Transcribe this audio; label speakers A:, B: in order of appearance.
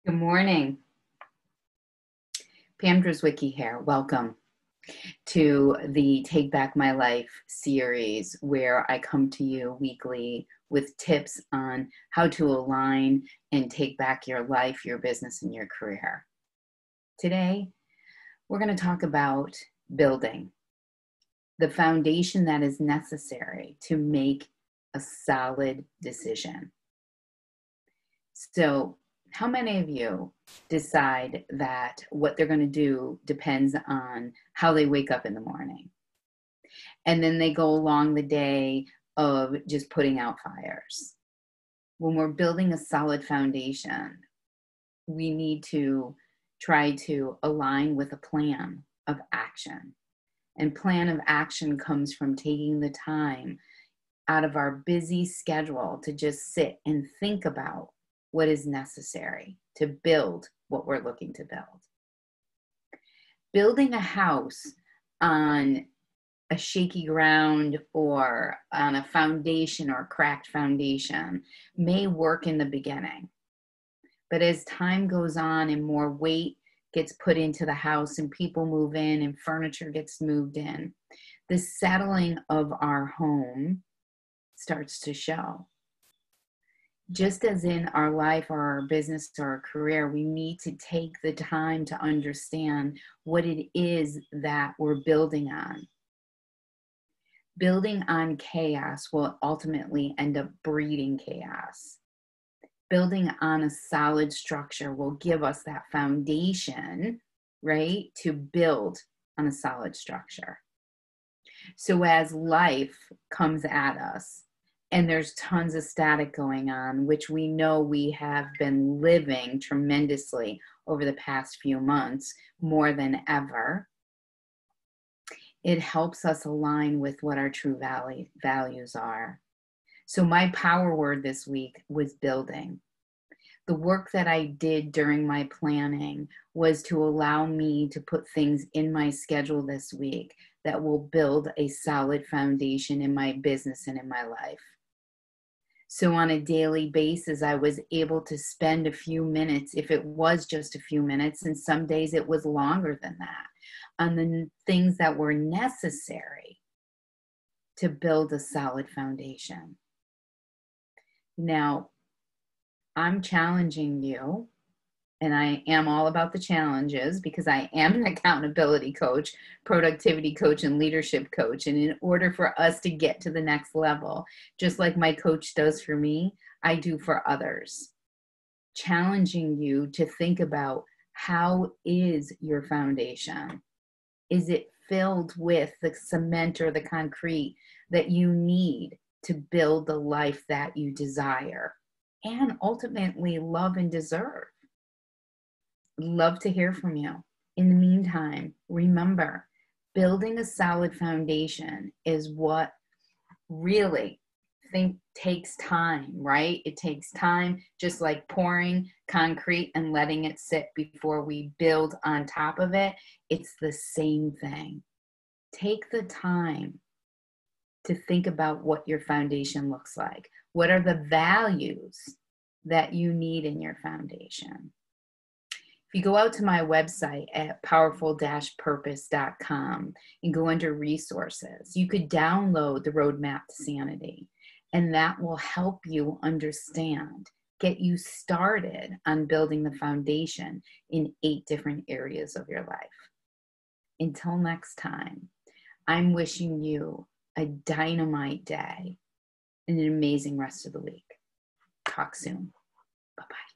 A: Good morning. Pam Drzwicki here. Welcome to the Take Back My Life series, where I come to you weekly with tips on how to align and take back your life, your business, and your career. Today, we're going to talk about building the foundation that is necessary to make a solid decision. So, how many of you decide that what they're going to do depends on how they wake up in the morning? And then they go along the day of just putting out fires. When we're building a solid foundation, we need to try to align with a plan of action. And plan of action comes from taking the time out of our busy schedule to just sit and think about what is necessary to build what we're looking to build. Building a house on a shaky ground or on a foundation or a cracked foundation may work in the beginning. But as time goes on and more weight gets put into the house and people move in and furniture gets moved in, the settling of our home starts to show. Just as in our life or our business or our career, we need to take the time to understand what it is that we're building on. Building on chaos will ultimately end up breeding chaos. Building on a solid structure will give us that foundation, right, to build on a solid structure. So as life comes at us, and there's tons of static going on, which we know we have been living tremendously over the past few months, more than ever. It helps us align with what our true values are. So my power word this week was building. The work that I did during my planning was to allow me to put things in my schedule this week that will build a solid foundation in my business and in my life. So on a daily basis, I was able to spend a few minutes, if it was just a few minutes, and some days it was longer than that, on the things that were necessary to build a solid foundation. Now, I'm challenging you, and I am all about the challenges because I am an accountability coach, productivity coach, and leadership coach. And in order for us to get to the next level, just like my coach does for me, I do for others. Challenging you to think about, how is your foundation? Is it filled with the cement or the concrete that you need to build the life that you desire and ultimately love and deserve? Love to hear from you. In the meantime, remember, building a solid foundation is what really takes time, right? It takes time, just like pouring concrete and letting it sit before we build on top of it. It's the same thing. Take the time to think about what your foundation looks like. What are the values that you need in your foundation? If you go out to my website at powerful-purpose.com and go under resources, you could download the Roadmap to Sanity, and that will help you understand, get you started on building the foundation in 8 different areas of your life. Until next time, I'm wishing you a dynamite day and an amazing rest of the week. Talk soon. Bye-bye.